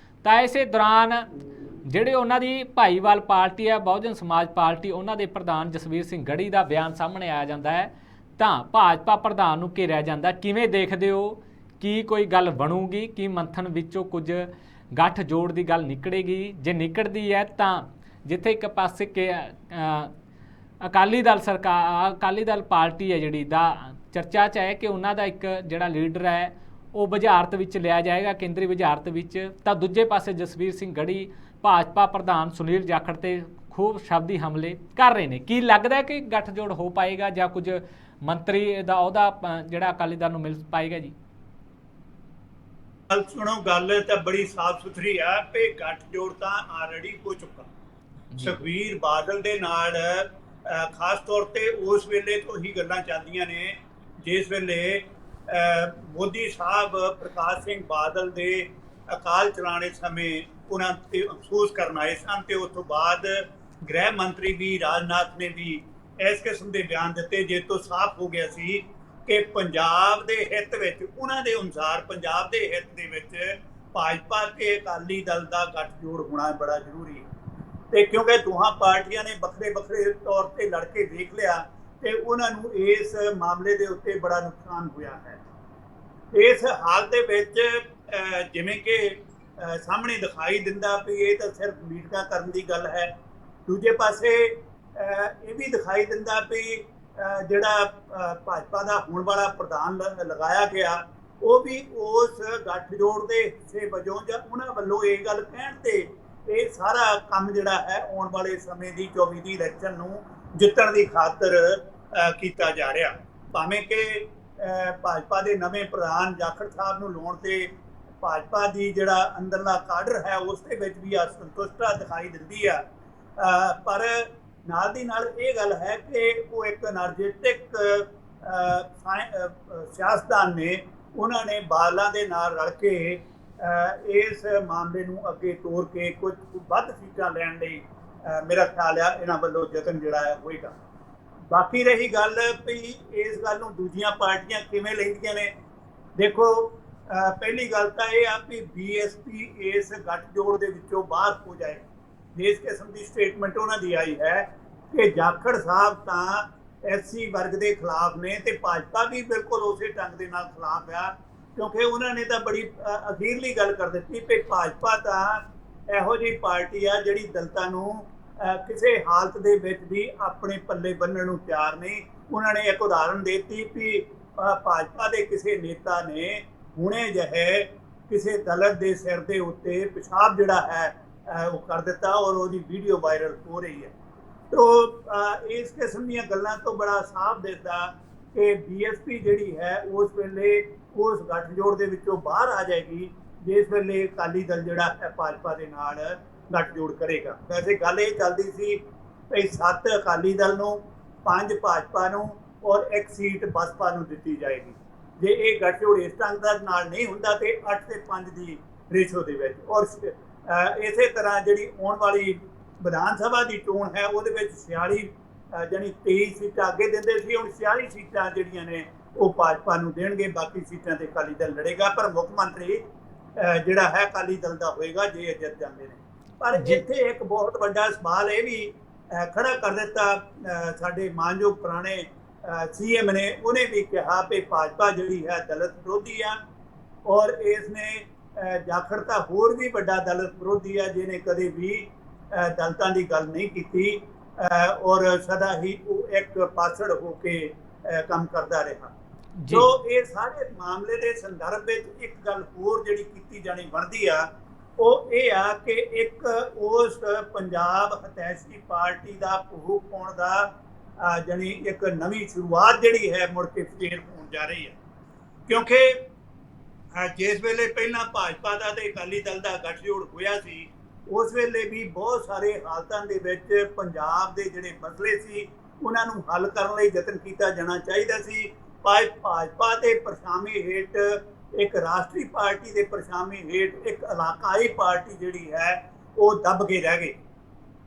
ਤਾਂ ਇਸੇ ਦੌਰਾਨ ਜਿਹੜੇ ਉਹਨਾਂ ਦੀ ਭਾਈਵਾਲ ਪਾਰਟੀ ਹੈ ਬਹੁਜਨ ਸਮਾਜ ਪਾਰਟੀ, ਉਹਨਾਂ ਦੇ ਪ੍ਰਧਾਨ ਜਸਵੀਰ ਸਿੰਘ ਗੜੀ ਦਾ ਬਿਆਨ ਸਾਹਮਣੇ ਆਇਆ ਜਾਂਦਾ ਹੈ। ਤਾਂ ਭਾਜਪਾ ਪ੍ਰਧਾਨ ਨੂੰ ਘੇਰਿਆ ਜਾਂਦਾ। ਕਿਵੇਂ ਦੇਖਦੇ ਹੋ, ਕੀ ਕੋਈ ਗੱਲ ਬਣੂਗੀ? ਕੀ ਮੰਥਨ ਵਿੱਚੋਂ ਕੁਝ ਗੱਠ ਜੋੜ ਦੀ ਗੱਲ ਨਿਕਲੇਗੀ? ਜੇ ਨਿਕਲਦੀ ਹੈ ਤਾਂ ਜਿੱਥੇ ਇੱਕ ਪਾਸੇ ਕਿ ਅਕਾਲੀ ਦਲ ਪਾਰਟੀ ਹੈ ਜਿਹੜੀ ਦਾ ਚਰਚਾ 'ਚ ਹੈ ਕਿ ਉਹਨਾਂ ਦਾ ਇੱਕ ਜਿਹੜਾ ਲੀਡਰ ਹੈ ਉਹ ਵਜ਼ਾਰਤ ਵਿੱਚ ਲਿਆ ਜਾਏਗਾ, ਕੇਂਦਰੀ ਵਜ਼ਾਰਤ ਵਿੱਚ, ਤਾਂ ਦੂਜੇ ਪਾਸੇ ਜਸਵੀਰ ਸਿੰਘ ਗੜੀ ਭਾਜਪਾ ਪ੍ਰਧਾਨ ਸੁਨੀਲ ਜਾਖੜ ਤੇ ਖੂਬ ਸ਼ਬਦੀ ਹਮਲੇ ਕਰ ਰਹੇ ਨੇ। ਕੀ ਲੱਗਦਾ ਕਿ ਗੱਠਜੋੜ ਹੋ ਪਾਏਗਾ ਜਾਂ ਕੁਝ ਮੰਤਰੀ ਦਾ ਅਹੁਦਾ ਜਿਹੜਾ ਅਕਾਲੀ ਦਲ ਨੂੰ ਮਿਲ ਪਾਏਗਾ? ਜੀ ਗੱਲ ਸੁਣੋ, ਗੱਲ ਤਾਂ ਬੜੀ ਸਾਫ਼ ਸੁਥਰੀ ਆ ਕਿ ਗੱਠਜੋੜ ਤਾਂ ਆਲਰੇਡੀ ਹੋ ਚੁੱਕਾ। ਸੁਖਬੀਰ ਬਾਦਲ ਦੇ ਨਾਲ ਖਾਸ ਤੌਰ ਤੇ ਉਸ ਵੇਲੇ ਤੋਂ ਹੀ ਗੱਲਾਂ ਚੱਲਦੀਆਂ ਨੇ ਜਿਸ ਵੇਲੇ ਮੋਦੀ ਸਾਹਿਬ ਪ੍ਰਕਾਸ਼ ਸਿੰਘ ਬਾਦਲ ਦੇ ਅਕਾਲ ਚਲਾਣੇ ਸਮੇਂ ਉਹਨਾਂ ਤੇ ਅਫਸੋਸ ਕਰਨ ਆਏ ਸਨ ਤੇ ਉਸ ਤੋਂ ਬਾਅਦ ਗ੍ਰਹਿ ਮੰਤਰੀ ਵੀ ਰਾਜਨਾਥ ਨੇ ਵੀ ਇਸ ਕਿਸਮ ਦੇ ਬਿਆਨ ਦਿੱਤੇ, ਜਿਸ ਤੋਂ ਸਾਫ਼ ਹੋ ਗਿਆ ਸੀ ਕਿ ਪੰਜਾਬ ਦੇ ਹਿੱਤ ਵਿੱਚ, ਉਹਨਾਂ ਦੇ ਅਨੁਸਾਰ ਪੰਜਾਬ ਦੇ ਹਿੱਤ ਦੇ ਵਿੱਚ ਭਾਜਪਾ ਤੇ ਅਕਾਲੀ ਦਲ ਦਾ ਗੱਠਜੋੜ ਹੋਣਾ ਬੜਾ ਜ਼ਰੂਰੀ ਹੈ। ਤੇ ਕਿਉਂਕਿ ਦੋਹਾਂ ਪਾਰਟੀਆਂ ਨੇ ਵੱਖਰੇ ਵੱਖਰੇ ਤੌਰ ਤੇ ਲੜ ਕੇ ਦੇਖ ਲਿਆ ਤੇ ਉਹਨਾਂ ਨੂੰ ਇਸ ਮਾਮਲੇ ਦੇ ਉੱਤੇ ਬੜਾ ਨੁਕਸਾਨ ਹੋਇਆ ਹੈ। ਇਸ ਹਾਲ ਦੇ ਵਿੱਚ ਜਿਵੇਂ ਕਿ ਸਾਹਮਣੇ ਦਿਖਾਈ ਦਿੰਦਾ ਵੀ ਇਹ ਤਾਂ ਸਿਰਫ ਮੀਟਿੰਗਾਂ ਕਰਨ ਦੀ ਗੱਲ ਹੈ, ਦੂਜੇ ਪਾਸੇ ਇਹ ਵੀ ਦਿਖਾਈ ਦਿੰਦਾ ਵੀ ਜਿਹੜਾ ਭਾਜਪਾ ਦਾ ਹੋਣ ਵਾਲਾ ਪ੍ਰਧਾਨ ਲਗਾਇਆ ਗਿਆ ਉਹ ਵੀ ਉਸ ਗੱਠਜੋੜ ਦੇ ਹਿੱਸੇ ਵਜੋਂ ਜਾਂ ਉਹਨਾਂ ਵੱਲੋਂ ਇਹ ਗੱਲ ਕਹਿਣ ਤੇ ਇਹ ਸਾਰਾ ਕੰਮ ਜਿਹੜਾ ਹੈ ਆਉਣ ਵਾਲੇ ਸਮੇਂ ਦੀ 24 ਦੀ ਇਲੈਕਸ਼ਨ ਨੂੰ ਜਿੱਤਣ ਦੀ ਖਾਤਰ ਕੀਤਾ ਜਾ ਰਿਹਾ। ਭਾਵੇਂ ਕਿ ਭਾਜਪਾ ਦੇ ਨਵੇਂ ਪ੍ਰਧਾਨ ਜਾਖੜ ਸਾਹਿਬ ਨੂੰ ਲਾਉਣ ਤੇ ਭਾਜਪਾ ਦੀ ਜਿਹੜਾ ਅੰਦਰਲਾ ਕਾਡਰ ਹੈ ਉਸ ਦੇ ਵਿੱਚ ਵੀ ਅਸੰਤੁਸ਼ਟਤਾ ਦਿਖਾਈ ਦਿੰਦੀ ਆ, ਪਰ ਨਾਲ ਦੀ ਨਾਲ ਇਹ ਗੱਲ ਹੈ ਕਿ ਉਹ ਇੱਕ ਐਨਰਜੈਟਿਕ ਸਿਆਸਤਦਾਨ ਨੇ, ਉਹਨਾਂ ਨੇ ਬਾਦਲਾਂ ਦੇ ਨਾਲ ਰਲ ਕੇ ਇਸ ਮਾਮਲੇ ਨੂੰ ਅੱਗੇ ਤੋਰ ਕੇ ਕੁਝ ਵੱਧ ਸੀਟਾਂ ਲੈਣ ਲਈ ਮੇਰਾ ਖਿਆਲ ਆ ਇਹਨਾਂ ਵੱਲੋਂ ਯਤਨ ਜਿਹੜਾ ਹੈ ਹੋਏਗਾ। ਬਾਕੀ ਰਹੀ ਗੱਲ ਵੀ ਇਸ ਗੱਲ ਨੂੰ ਦੂਜੀਆਂ ਪਾਰਟੀਆਂ ਕਿਵੇਂ ਲੈਂਦੀਆਂ ਨੇ, ਦੇਖੋ ਪਹਿਲੀ ਗੱਲ ਤਾਂ ਇਹ ਆ ਵੀ ਬੀਐਸਪੀ ਇਸ ਗੱਠਜੋੜ ਦੇ ਵਿੱਚੋਂ ਬਾਹਰ ਹੋ ਜਾਏ। ਇਸ ਕਿਸਮ ਦੀ ਸਟੇਟਮੈਂਟ ਉਹਨਾਂ ਦੀ ਆਈ ਹੈ ਕਿ ਜਾਖੜ ਸਾਹਿਬ ਤਾਂ ਐਸਸੀ ਵਰਗ ਦੇ ਖਿਲਾਫ ਨੇ ਤੇ ਭਾਜਪਾ ਵੀ ਬਿਲਕੁਲ ਉਸੇ ਢੰਗ ਦੇ ਨਾਲ ਖਿਲਾਫ ਆ, ਕਿਉਂਕਿ ਉਹਨਾਂ ਨੇ ਤਾਂ ਬੜੀ ਅਖੀਰਲੀ ਗੱਲ ਕਰ ਦਿੱਤੀ ਕਿ ਭਾਜਪਾ ਤਾਂ ਇਹੋ ਜਿਹੀ ਪਾਰਟੀ ਆ ਜਿਹੜੀ ਦਲਿਤਾਂ ਨੂੰ ਕਿਸੇ ਹਾਲਤ ਦੇ ਵਿੱਚ ਵੀ ਆਪਣੇ ਪੱਲੇ ਬੰਨਣ ਨੂੰ ਤਿਆਰ ਨਹੀਂ। ਉਹਨਾਂ ਨੇ ਇੱਕ ਉਦਾਹਰਨ ਦੇ ਦਿੱਤੀ ਵੀ ਭਾਜਪਾ ਦੇ ਕਿਸੇ ਨੇਤਾ ਨੇ ਹੁਣੇ ਜਿਹੇ ਕਿਸੇ ਦਲਿਤ ਦੇ ਸਿਰ ਦੇ ਉੱਤੇ ਪਿਸ਼ਾਬ ਜਿਹੜਾ ਹੈ ਉਹ ਕਰ ਦਿੱਤਾ ਔਰ ਉਹਦੀ ਵੀਡੀਓ ਵਾਇਰਲ ਹੋ ਰਹੀ ਹੈ। ਤੋ ਇਸ ਕਿਸਮ ਦੀਆਂ ਗੱਲਾਂ ਤੋਂ ਬੜਾ ਸਾਫ਼ ਦਿਸਦਾ ਕਿ ਬੀਐਸਪੀ ਜਿਹੜੀ ਹੈ ਉਸ ਵੇਲੇ ਉਸ ਗੱਠਜੋੜ ਦੇ ਵਿੱਚੋਂ ਬਾਹਰ ਆ ਜਾਏਗੀ ਜਿਸ ਵੇਲੇ ਅਕਾਲੀ ਦਲ ਜਿਹੜਾ ਹੈ ਭਾਜਪਾ ਦੇ ਨਾਲ ਗੱਠਜੋੜ ਕਰੇਗਾ। ਵੈਸੇ ਗੱਲ ਇਹ ਚੱਲਦੀ ਸੀ ਕਿ 7 ਅਕਾਲੀ ਦਲ ਨੂੰ, 5 ਭਾਜਪਾ ਨੂੰ ਔਰ 1 ਸੀਟ ਬਸਪਾ ਨੂੰ ਦਿੱਤੀ ਜਾਏਗੀ। ਜੇ ਇਹ ਗੱਠਜੋੜ ਇਸ ਢੰਗ ਦਾ ਨਾਲ ਨਹੀਂ ਹੁੰਦਾ ਤੇ 8 ਤੇ 5 ਦੀ ਰੇਸ਼ੋ ਦੇ ਵਿੱਚ। ਔਰ ਇਸੇ ਤਰ੍ਹਾਂ ਜਿਹੜੀ ਆਉਣ ਵਾਲੀ ਵਿਧਾਨ ਸਭਾ ਦੀ ਚੋਣ ਹੈ ਉਹਦੇ ਵਿੱਚ 46 ਜਾਨੀ 23 ਸੀਟਾਂ ਅੱਗੇ ਦਿੰਦੇ ਸੀ, ਹੁਣ 46 ਸੀਟਾਂ ਜਿਹੜੀਆਂ ਨੇ ਉਹ ਭਾਜਪਾ ਨੂੰ ਦੇਣਗੇ, ਬਾਕੀ ਸੀਟਾਂ ਤੇ ਅਕਾਲੀ ਦਲ ਲੜੇਗਾ। ਪਰ ਮੁੱਖ ਮੰਤਰੀ ਜਿਹੜਾ ਹੈ ਅਕਾਲੀ ਦਲ ਦਾ ਹੋਏਗਾ ਜੇ ਜਿੱਤ ਜਾਂਦੇ ਨੇ। ਪਰ ਇੱਥੇ ਇੱਕ ਬਹੁਤ ਵੱਡਾ ਸਵਾਲ ਇਹ ਵੀ ਖੜਾ ਕਰ ਦਿੱਤਾ ਸਾਡੇ ਮਾਨਯੋਗ ਪੁਰਾਣੇ ਸੀਐਮ ਨੇ, ਉਹਨੇ ਵੀ ਕਿਹਾ ਕਿ ਭਾਜਪਾ ਜਿਹੜੀ ਹੈ ਦਲਿਤ ਵਿਰੋਧੀ ਆ ਔਰ ਇਸ ਨੇ ਜਾਖੜ ਤਾਂ ਹੋਰ ਵੀ ਵੱਡਾ ਦਲਿਤ ਵਿਰੋਧੀ ਆ ਜਿਹਨੇ ਕਦੇ ਵੀ ਦਲਿਤਾਂ ਦੀ ਗੱਲ ਨਹੀਂ ਕੀਤੀ ਔਰ ਸਦਾ ਹੀ ਉਹ ਇੱਕ ਪਾਸੜ ਹੋ ਕੇ ਕੰਮ ਕਰਦਾ ਰਿਹਾ। ਸੋ ਇਹ ਸਾਰੇ ਮਾਮਲੇ ਦੇ ਸੰਦਰਭ ਵਿੱਚ ਇੱਕ ਗੱਲ ਹੋਰ ਜਿਹੜੀ ਕੀਤੀ ਜਾਣੀ ਬਣਦੀ ਆ ਉਹ ਇਹ ਆ ਕਿ ਇੱਕ ਉਸ ਪੰਜਾਬ ਹਤੈਸ਼ੀ ਪਾਰਟੀ ਦਾ ਭੂਖ ਪਾਉਣ ਦਾ ਜਾਨੀ ਇੱਕ ਨਵੀਂ ਸ਼ੁਰੂਆਤ ਜਿਹੜੀ ਹੈ ਮੁੜ ਕੇ ਫੇਰ ਹੋਣ ਜਾ ਰਹੀ ਹੈ। ਕਿਉਂਕਿ ਜਿਸ ਵੇਲੇ ਪਹਿਲਾਂ ਭਾਜਪਾ ਦਾ ਤੇ ਅਕਾਲੀ ਦਲ ਦਾ ਗੱਠਜੋੜ ਹੋਇਆ ਸੀ ਉਸ ਵੇਲੇ ਵੀ ਬਹੁਤ ਸਾਰੇ ਹਾਲਤਾਂ ਦੇ ਵਿੱਚ ਪੰਜਾਬ ਦੇ ਜਿਹੜੇ ਮਸਲੇ ਸੀ ਉਹਨਾਂ ਨੂੰ ਹੱਲ ਕਰਨ ਲਈ ਯਤਨ ਕੀਤਾ ਜਾਣਾ ਚਾਹੀਦਾ ਸੀ। ਭਾਜਪਾ ਦੇ ਪਰਛਾਵੇਂ ਹੇਠ ਇੱਕ ਰਾਸ਼ਟਰੀ ਪਾਰਟੀ ਦੇ ਪਰਛਾਵੇਂ ਹੇਠ ਇੱਕ ਇਲਾਕਾਈ ਪਾਰਟੀ ਜਿਹੜੀ ਹੈ ਉਹ ਦੱਬ ਕੇ ਰਹਿ ਗਈ।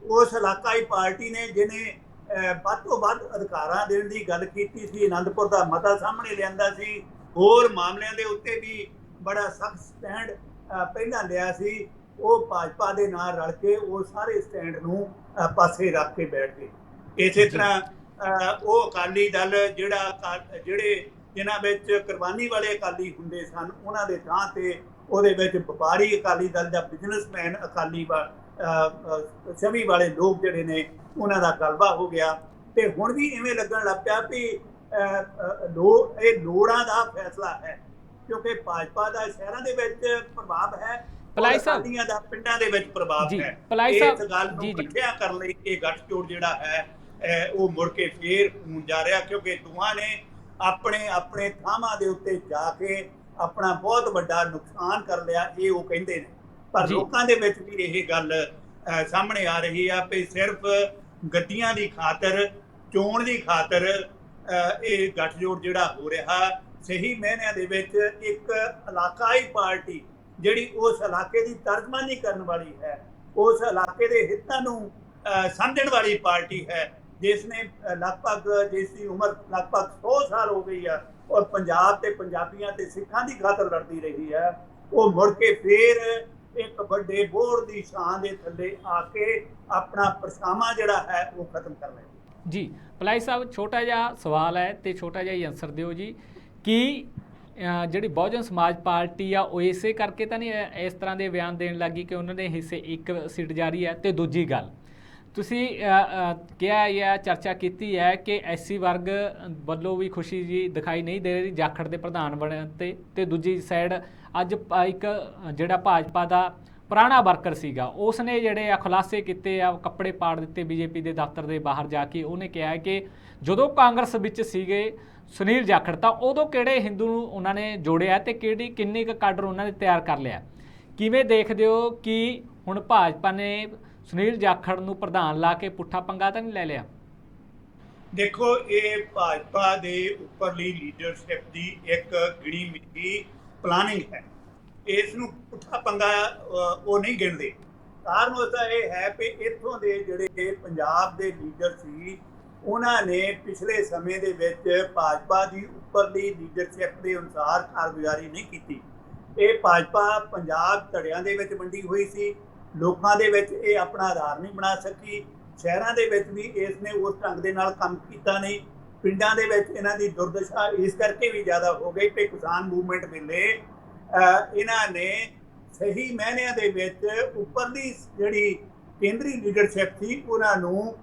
ਉਸ ਇਲਾਕਾਈ ਪਾਰਟੀ ਨੇ ਜਿਹਨੇ ਵੱਧ ਤੋਂ ਵੱਧ ਅਧਿਕਾਰਾਂ ਦੇਣ ਦੀ ਗੱਲ ਕੀਤੀ ਸੀ, ਅਨੰਦਪੁਰ ਦਾ ਮਤਾ ਸਾਹਮਣੇ ਲਿਆਂਦਾ ਸੀ, ਹੋਰ ਮਾਮਲਿਆਂ ਦੇ ਉੱਤੇ ਵੀ ਬੜਾ ਸਖਤ ਸਟੈਂਡ ਪਹਿਲਾਂ ਲਿਆ ਸੀ, ਉਹ ਭਾਜਪਾ ਦੇ ਨਾਲ ਰਲ ਕੇ ਉਹ ਸਾਰੇ ਸਟੈਂਡ ਨੂੰ ਪਾਸੇ ਰੱਖ ਕੇ ਬੈਠ ਗਏ। ਇਸੇ ਤਰ੍ਹਾਂ ਉਹ ਅਕਾਲੀ ਦਲ ਜਿਨ੍ਹਾਂ ਵਿੱਚ ਕੁਰਬਾਨੀ ਵਾਲੇ ਅਕਾਲੀ ਹੁੰਦੇ ਸਨ ਉਹਨਾਂ ਦੇ ਥਾਂ ਤੇ ਉਹਦੇ ਵਿੱਚ ਵਪਾਰੀ ਅਕਾਲੀ ਦਲ ਜਾਂ ਬਿਜ਼ਨਸਮੈਨ ਅਕਾਲੀ ਛਵੀ ਵਾਲੇ ਲੋਕ ਜਿਹੜੇ ਨੇ ਉਹਨਾਂ ਦਾ ਗਲਬਾ ਹੋ ਗਿਆ। ਤੇ ਹੁਣ ਵੀ ਇਵੇਂ ਲੱਗਣ ਲੱਗ ਪਿਆ ਵੀ ਇਹ ਲੋੜਾਂ ਦਾ ਫੈਸਲਾ ਹੈ, ਕਿਉਂਕਿ ਭਾਜਪਾ ਦਾ ਸ਼ਹਿਰਾਂ ਦੇ ਵਿੱਚ ਪ੍ਰਭਾਵ ਹੈ, ਅਕਾਲੀਆਂ ਦਾ ਪਿੰਡਾਂ ਦੇ ਵਿੱਚ ਪ੍ਰਭਾਵ ਹੈ। ਇਸ ਗੱਲ ਨੂੰ ਇਕੱਠਿਆਂ ਕਰਨ ਲਈ ਇਹ ਗੱਠਜੋੜ ਜਿਹੜਾ ਹੈ ਉਹ ਮੁੜ ਕੇ ਫੇਰ ਹੋਣ ਜਾ ਰਿਹਾ, ਕਿਉਂਕਿ ਦੋਵਾਂ ਨੇ ਆਪਣੇ ਥਾਵਾਂ ਦੇ ਉੱਤੇ ਜਾ ਕੇ ਆਪਣਾ ਬਹੁਤ ਵੱਡਾ ਨੁਕਸਾਨ ਕਰ ਲਿਆ, ਇਹ ਉਹ ਕਹਿੰਦੇ ਨੇ। ਪਰ ਲੋਕਾਂ ਦੇ ਵਿੱਚ ਵੀ ਇਹ ਗੱਲ ਸਾਹਮਣੇ ਆ ਰਹੀ ਆ ਕਿ ਸਿਰਫ ਗੱਡੀਆਂ ਦੀ ਖਾਤਰ, ਚੋਣ ਦੀ ਖਾਤਰ ਇਹ ਗੱਠਜੋੜ ਜਿਹੜਾ ਹੋ ਰਿਹਾ, ਸਹੀ ਮਾਇਨਿਆਂ ਦੇ ਵਿੱਚ ਇੱਕ ਇਲਾਕਾਈ ਪਾਰਟੀ ਜਿਹੜੀ ਉਸ ਇਲਾਕੇ ਦੀ ਤਰਜਮਾਨੀ ਕਰਨ ਵਾਲੀ ਹੈ, ਉਸ ਇਲਾਕੇ ਦੇ ਹਿੱਤਾਂ ਨੂੰ ਸਮਝਣ ਵਾਲੀ ਪਾਰਟੀ ਹੈ, ਜਿਸ ਨੇ ਜਿਸ ਦੀ ਉਮਰ ਲਗਭਗ 100 ਸਾਲ ਹੋ ਗਈ ਆ ਔਰ ਪੰਜਾਬ ਤੇ ਪੰਜਾਬੀਆਂ ਤੇ ਸਿੱਖਾਂ ਦੀ ਖਾਤਰ ਲੜਦੀ ਰਹੀ ਹੈ, ਉਹ ਮੁੜ ਕੇ ਫੇਰ ਇੱਕ ਵੱਡੇ ਬੋੜ ਦੀ ਛਾਂ ਦੇ ਥੱਲੇ ਆ ਕੇ ਆਪਣਾ ਪਰਛਾਵਾਂ ਜਿਹੜਾ ਹੈ ਉਹ ਖਤਮ ਕਰ ਲਿਆ। ਜੀ ਭਲਾਈ ਸਾਹਿਬ, ਛੋਟਾ ਜਿਹਾ ਸਵਾਲ ਹੈ ਤੇ ਛੋਟਾ ਜਿਹਾ ਹੀ ਆਨਸਰ ਦਿਓ ਜੀ ਕਿ ਜਿਹੜੀ ਬਹੁਜਨ ਸਮਾਜ ਪਾਰਟੀ ਆ ਉਹ ਇਸੇ ਕਰਕੇ ਤਾਂ ਨਹੀਂ ਇਸ ਤਰ੍ਹਾਂ ਦੇ ਬਿਆਨ ਦੇਣ ਲੱਗੀ ਕਿ ਉਹਨਾਂ ਦੇ ਹਿੱਸੇ ਇੱਕ ਸੀਟ ਜਾਰੀ ਹੈ? ਤੇ ਦੂਜੀ ਗੱਲ ਤੁਸੀਂ ਕਿਹਾ ਜਾਂ ਚਰਚਾ ਕੀਤੀ ਹੈ ਕਿ ਐਸਸੀ ਵਰਗ ਵੱਲੋਂ ਵੀ ਖੁਸ਼ੀ ਜੀ ਦਿਖਾਈ ਨਹੀਂ ਦੇ ਰਹੀ ਜਾਖੜ ਦੇ ਪ੍ਰਧਾਨ ਬਣਨ ਤੇ ਦੂਜੀ ਸਾਈਡ ਅੱਜ ਇੱਕ ਜਿਹੜਾ ਭਾਜਪਾ ਦਾ ਪੁਰਾਣਾ ਵਰਕਰ ਸੀਗਾ ਉਸ ਨੇ ਜਿਹੜੇ ਆ ਖੁਲਾਸੇ ਕੀਤੇ ਆ, ਕੱਪੜੇ ਪਾੜ ਦਿੱਤੇ ਬੀਜੇਪੀ ਦੇ ਦਫ਼ਤਰ ਦੇ ਬਾਹਰ ਜਾ ਕੇ। ਉਹਨੇ ਕਿਹਾ ਕਿ ਜਦੋਂ ਕਾਂਗਰਸ ਵਿੱਚ ਸੀਗੇ ਸੁਨੀਲ ਜਾਖੜ ਤਾਂ ਉਦੋਂ ਕਿਹੜੇ ਹਿੰਦੂ ਨੂੰ ਉਹਨਾਂ ਨੇ ਜੋੜਿਆ ਤੇ ਕਿੰਨੀ ਕੁ ਕਾਡਰ ਉਹਨਾਂ ਨੇ ਤਿਆਰ ਕਰ ਲਿਆ। ਕਿਵੇਂ ਦੇਖਦੇ ਹੋ ਕਿ ਹੁਣ ਭਾਜਪਾ ਨੇ ਸੁਨੀਲ ਜਾਖੜ ਨੂੰ ਪ੍ਰਧਾਨ ਲਾ ਕੇ ਪੁੱਠਾ ਪੰਗਾ ਤਾਂ ਨਹੀਂ ਲੈ ਲਿਆ? ਦੇਖੋ, ਇਹ ਭਾਜਪਾ ਦੇ ਉੱਪਰਲੀ ਲੀਡਰਸ਼ਿਪ ਦੀ ਇੱਕ ਗਿਣੀ ਮਿੱਠੀ ਪਲਾਨਿੰਗ ਹੈ। ਇਸ ਨੂੰ ਪੁੱਠਾ ਪੰਗਾ ਉਹ ਨਹੀਂ ਗਿਣਦੇ। ਕਾਰਨ ਉਸਦਾ ਇਹ ਹੈ ਕਿ ਇੱਥੋਂ ਦੇ ਜਿਹੜੇ ਪੰਜਾਬ ਦੇ ਲੀਡਰ ਸੀ, ਉਹਨਾਂ ਨੇ ਪਿਛਲੇ ਸਮੇਂ ਦੇ ਵਿੱਚ ਭਾਜਪਾ ਦੀ ਉੱਪਰਲੀ ਲੀਡਰਸ਼ਿਪ ਦੇ ਅਨੁਸਾਰ ਕਾਰਗੁਜ਼ਾਰੀ ਨਹੀਂ ਕੀਤੀ। ਇਹ ਭਾਜਪਾ ਪੰਜਾਬ ਧੜਿਆਂ ਦੇ ਵਿੱਚ ਵੰਡੀ ਹੋਈ ਸੀ, ਲੋਕਾਂ ਦੇ ਵਿੱਚ ਇਹ ਆਪਣਾ ਆਧਾਰ ਨਹੀਂ ਬਣਾ ਸਕੀ। ਸ਼ਹਿਰਾਂ ਦੇ ਵਿੱਚ ਵੀ ਇਸ ਨੇ ਉਸ ਢੰਗ ਦੇ ਨਾਲ ਕੰਮ ਕੀਤਾ ਨਹੀਂ। ਪਿੰਡਾਂ ਦੇ ਵਿੱਚ ਇਹਨਾਂ ਦੀ ਦੁਰਦਸ਼ਾ ਇਸ ਕਰਕੇ ਵੀ ਜ਼ਿਆਦਾ ਹੋ ਗਈ ਕਿ ਕਿਸਾਨ ਮੂਵਮੈਂਟ ਵੇਲੇ ਇਹਨਾਂ ਨੇ ਸਹੀ ਮਾਇਨਿਆਂ ਦੇ ਵਿੱਚ ਉੱਪਰਲੀ ਜਿਹੜੀ ਕੇਂਦਰੀ ਲੀਡਰਸ਼ਿਪ ਸੀ, ਉਹਨਾਂ ਨੂੰ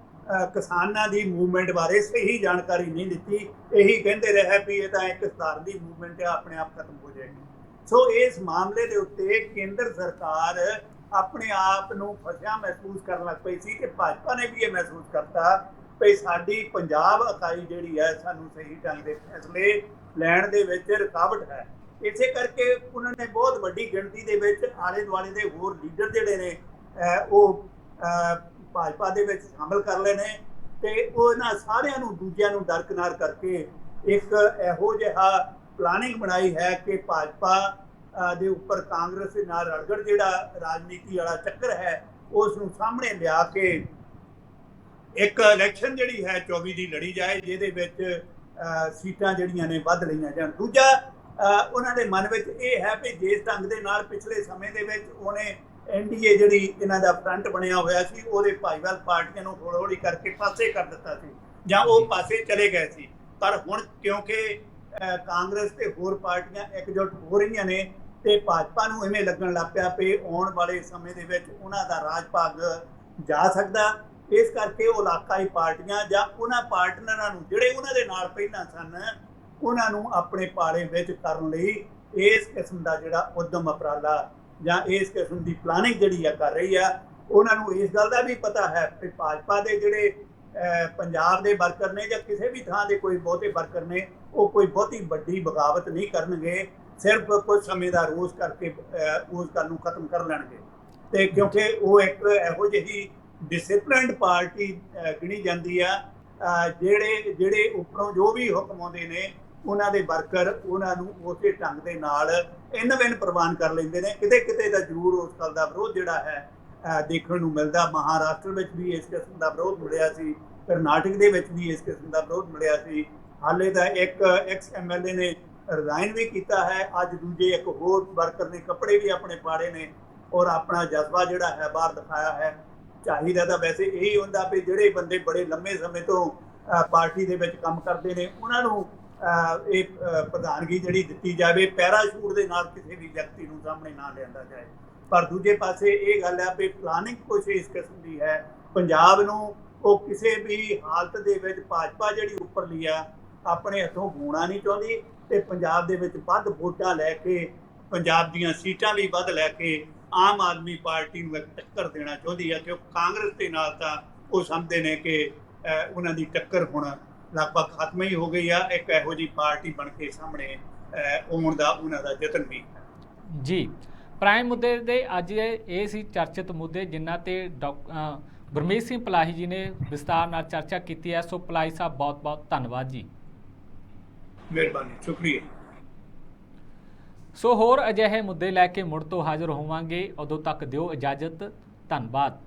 ਕਿਸਾਨਾਂ ਦੀ ਮੂਵਮੈਂਟ ਬਾਰੇ ਸਹੀ ਜਾਣਕਾਰੀ ਨਹੀਂ ਦਿੱਤੀ। ਇਹੀ ਕਹਿੰਦੇ ਰਹੇ ਵੀ ਇਹ ਤਾਂ ਇੱਕ ਸਧਾਰਨ ਦੀ ਮੂਵਮੈਂਟ ਹੈ, ਆਪਣੇ ਆਪ ਖਤਮ ਹੋ ਜਾਏਗੀ। ਸੋ ਇਸ ਮਾਮਲੇ ਦੇ ਉੱਤੇ ਕੇਂਦਰ ਸਰਕਾਰ ਆਪਣੇ ਆਪ ਨੂੰ ਫਸਿਆ ਮਹਿਸੂਸ ਕਰਨ ਲੱਗ ਪਈ ਸੀ ਕਿ ਭਾਜਪਾ ਨੇ ਵੀ ਇਹ ਮਹਿਸੂਸ ਕਰਤਾ ਕਿ ਸਾਡੀ ਪੰਜਾਬ ਇਕਾਈ ਜਿਹੜੀ ਹੈ, ਸਾਨੂੰ ਸਹੀ ਢੰਗ ਦੇ ਫੈਸਲੇ ਲੈਣ ਦੇ ਵਿੱਚ ਰੁਕਾਵਟ ਹੈ। ਇਸੇ ਕਰਕੇ ਉਹਨਾਂ ਨੇ ਬਹੁਤ ਵੱਡੀ ਗਿਣਤੀ ਦੇ ਵਿੱਚ ਆਲੇ ਦੁਆਲੇ ਦੇ ਹੋਰ ਲੀਡਰ ਜਿਹੜੇ ਨੇ ਉਹ ਭਾਜਪਾ ਦੇ ਵਿੱਚ ਸ਼ਾਮਲ ਕਰ ਲਏ ਨੇ, ਤੇ ਉਹਨਾਂ ਸਾਰਿਆਂ ਨੂੰ ਦੂਜਿਆਂ ਨੂੰ ਦਰਕਿਨਾਰ ਕਰਕੇ ਇੱਕ ਇਹੋ ਜਿਹਾ ਪਲਾਨਿੰਗ ਬਣਾਈ ਹੈ ਕਿ ਭਾਜਪਾ ਦੇ ਉੱਪਰ ਕਾਂਗਰਸ ਦੇ ਨਾਲ ਰਲਗੜ ਜਿਹੜਾ ਰਾਜਨੀਤੀ ਵਾਲਾ ਚੱਕਰ ਹੈ, ਉਸ ਨੂੰ ਸਾਹਮਣੇ ਲਿਆ ਕੇ ਇੱਕ ਇਲੈਕਸ਼ਨ ਜਿਹੜੀ ਹੈ 24 ਦੀ ਲੜੀ ਜਾਏ, ਜਿਹਦੇ ਵਿੱਚ ਸੀਟਾਂ ਜਿਹੜੀਆਂ ਨੇ ਵੱਧ ਲਈਆਂ ਜਾਣ। ਦੂਜਾ ਉਹਨਾਂ ਦੇ ਮਨ ਵਿੱਚ ਇਹ ਹੈ ਕਿ ਜਿਸ ਢੰਗ ਦੇ ਨਾਲ ਪਿਛਲੇ ਸਮੇਂ ਦੇ ਵਿੱਚ ਉਹਨੇ NDA ਜਿਹੜੀ ਇਹਨਾਂ ਦਾ ਫਰੰਟ ਬਣਿਆ ਹੋਇਆ ਸੀ, ਉਹਦੇ ਭਾਈਵਾਲ ਪਾਰਟੀਆਂ ਨੂੰ ਹੌਲੀ ਹੌਲੀ ਕਰਕੇ ਪਾਸੇ ਕਰ ਦਿੱਤਾ ਸੀ ਜਾਂ ਉਹ ਪਾਸੇ ਚਲੇ ਗਏ ਸੀ। ਪਰ ਹੁਣ ਕਿਉਂਕਿ ਕਾਂਗਰਸ ਤੇ ਹੋਰ ਪਾਰਟੀਆਂ ਇਕਜੁੱਟ ਹੋ ਰਹੀਆਂ ਨੇ, ਤੇ ਭਾਜਪਾ ਨੂੰ ਇਵੇਂ ਲੱਗਣ ਲੱਗ ਪਿਆ ਕਿ ਆਉਣ ਵਾਲੇ ਸਮੇਂ ਦੇ ਵਿੱਚ ਉਹਨਾਂ ਦਾ ਰਾਜ ਭਾਗ ਜਾ ਸਕਦਾ। ਇਸ ਕਰਕੇ ਉਹ ਇਲਾਕਾਈ ਪਾਰਟੀਆਂ ਜਾਂ ਉਹਨਾਂ ਪਾਰਟਨਰਾਂ ਨੂੰ ਜਿਹੜੇ ਉਹਨਾਂ ਦੇ ਨਾਲ ਪਹਿਲਾਂ ਸਨ, ਉਹਨਾਂ ਨੂੰ ਆਪਣੇ ਪਾਲੇ ਵਿੱਚ ਕਰਨ ਲਈ ਇਸ ਕਿਸਮ ਦਾ ਜਿਹੜਾ ਉਦਮ ਉਪਰਾਲਾ ਜਾਂ ਇਸ ਕਿਸਮ ਦੀ ਪਲਾਨਿੰਗ ਜਿਹੜੀ ਆ ਕਰ ਰਹੀ ਆ। ਉਹਨਾਂ ਨੂੰ ਇਸ ਗੱਲ ਦਾ ਵੀ ਪਤਾ ਹੈ ਕਿ ਭਾਜਪਾ ਦੇ ਜਿਹੜੇ ਪੰਜਾਬ ਦੇ ਵਰਕਰ ਨੇ ਜਾਂ ਕਿਸੇ ਵੀ ਥਾਂ ਦੇ ਕੋਈ ਬਹੁਤੇ ਵਰਕਰ ਨੇ, ਉਹ ਕੋਈ ਬਹੁਤੀ ਵੱਡੀ ਬਗਾਵਤ ਨਹੀਂ ਕਰਨਗੇ, ਸਿਰਫ ਕੁਝ ਸਮੇਂ ਦਾ ਰੋਸ ਕਰਕੇ ਉਸ ਗੱਲ ਨੂੰ ਖਤਮ ਕਰ ਲੈਣਗੇ। ਤੇ ਕਿਉਂਕਿ ਉਹ ਇੱਕ ਇਹੋ ਜਿਹੀ ਡਿਸਿਪਲਿਨਡ ਪਾਰਟੀ ਗਿਣੀ ਜਾਂਦੀ ਆ, ਜਿਹੜੇ ਉੱਪਰੋਂ ਜੋ ਵੀ ਹੁਕਮ ਆਉਂਦੇ ਨੇ, ਉਹਨਾਂ ਦੇ ਵਰਕਰ ਉਹਨਾਂ ਨੂੰ ਉਸੇ ਢੰਗ ਦੇ ਨਾਲ ਇਨ ਪ੍ਰਵਾਨ ਕਰ ਲੈਂਦੇ ਨੇ। ਕਿਤੇ ਕਿਤੇ ਤਾਂ ਜ਼ਰੂਰ ਉਸ ਗੱਲ ਦਾ ਵਿਰੋਧ ਜਿਹੜਾ ਹੈ ਦੇਖਣ ਨੂੰ ਮਿਲਦਾ। ਮਹਾਰਾਸ਼ਟਰ ਵਿੱਚ ਵੀ ਇਸ ਕਿਸਮ ਦਾ ਵਿਰੋਧ ਮਿਲਿਆ ਸੀ, ਕਰਨਾਟਕ ਦੇ ਵਿੱਚ ਵੀ ਇਸ ਕਿਸਮ ਦਾ ਵਿਰੋਧ ਮਿਲਿਆ ਸੀ। ਹਾਲੇ ਤਾਂ ਇੱਕ MLA ਨੇ ਰਿਜ਼ਾਈਨ ਵੀ ਕੀਤਾ ਹੈ। ਅੱਜ ਦੂਜੇ ਇੱਕ ਹੋਰ ਵਰਕਰ ਨੇ ਕੱਪੜੇ ਵੀ ਆਪਣੇ ਪਾੜੇ ਨੇ ਔਰ ਆਪਣਾ ਜਜ਼ਬਾ ਜਿਹੜਾ ਹੈ ਬਾਹਰ ਦਿਖਾਇਆ ਹੈ। ਚਾਹੀਦਾ ਤਾਂ ਵੈਸੇ ਇਹੀ ਹੁੰਦਾ ਵੀ ਜਿਹੜੇ ਬੰਦੇ ਬੜੇ ਲੰਮੇ ਸਮੇਂ ਤੋਂ ਪਾਰਟੀ ਦੇ ਵਿੱਚ ਕੰਮ ਕਰਦੇ ਨੇ, ਉਹਨਾਂ ਨੂੰ ਇਹ ਪ੍ਰਧਾਨਗੀ ਜਿਹੜੀ ਦਿੱਤੀ ਜਾਵੇ, ਪੈਰਾਸ਼ੂਟ ਦੇ ਨਾਲ ਕਿਸੇ ਵੀ ਵਿਅਕਤੀ ਨੂੰ ਸਾਹਮਣੇ ਨਾ ਲਿਆਂਦਾ ਜਾਏ। ਪਰ ਦੂਜੇ ਪਾਸੇ ਇਹ ਗੱਲ ਹੈ ਵੀ ਪਲਾਨਿੰਗ ਕੁਛ ਇਸ ਕਿਸਮ ਦੀ ਹੈ। ਪੰਜਾਬ ਨੂੰ ਉਹ ਕਿਸੇ ਵੀ ਹਾਲਤ ਦੇ ਵਿੱਚ ਭਾਜਪਾ ਜਿਹੜੀ ਉੱਪਰਲੀ ਆ ਆਪਣੇ ਹੱਥੋਂ ਗਵਾਉਣਾ ਨਹੀਂ ਚਾਹੁੰਦੀ, ਤੇ ਪੰਜਾਬ ਦੇ ਵਿੱਚ ਵੱਧ ਵੋਟਾਂ ਲੈ ਕੇ, ਪੰਜਾਬ ਦੀਆਂ ਸੀਟਾਂ ਵੀ ਵੱਧ ਲੈ ਕੇ ਆਮ ਆਦਮੀ ਪਾਰਟੀ ਨੂੰ ਇੱਕ ਟੱਕਰ ਦੇਣਾ ਚਾਹੁੰਦੀ ਹੈ। ਕਿਉਂਕਿ ਕਾਂਗਰਸ ਦੇ ਨਾਲ ਤਾਂ ਉਹ ਸਮਝਦੇ ਨੇ ਕਿ ਉਹਨਾਂ ਦੀ ਟੱਕਰ ਹੁਣ ਲਗਭਗ ਖਤਮ ਹੀ ਹੋ ਗਈ ਆ। ਇੱਕ ਇਹੋ ਜਿਹੀ ਪਾਰਟੀ ਬਣ ਕੇ ਸਾਹਮਣੇ ਆਉਣ ਦਾ ਉਹਨਾਂ ਦਾ ਯਤਨ ਵੀ ਹੈ। ਜੀ, ਪ੍ਰਾਈਮ ਮੁੱਦੇ ਦੇ ਅੱਜ ਇਹ ਸੀ ਚਰਚਿਤ ਮੁੱਦੇ ਜਿਨ੍ਹਾਂ ਤੇ ਗੁਰਮੀਤ ਸਿੰਘ ਪਲਾਹੀ ਜੀ ਨੇ ਵਿਸਤਾਰ ਨਾਲ ਚਰਚਾ ਕੀਤੀ ਹੈ। ਸੋ ਪਲਾਹੀ ਸਾਹਿਬ ਬਹੁਤ ਬਹੁਤ ਧੰਨਵਾਦ ਜੀ। ਮਿਹਰਬਾਨੀ, ਸ਼ੁਕਰੀਆ। ਸੋ ਹੋਰ ਅਜਿਹੇ ਮੁੱਦੇ ਲੈ ਕੇ ਮੁੜ ਤੋਂ ਹਾਜ਼ਰ ਹੋਵਾਂਗੇ। ਉਦੋਂ ਤੱਕ ਦਿਓ ਇਜਾਜ਼ਤ। ਧੰਨਵਾਦ।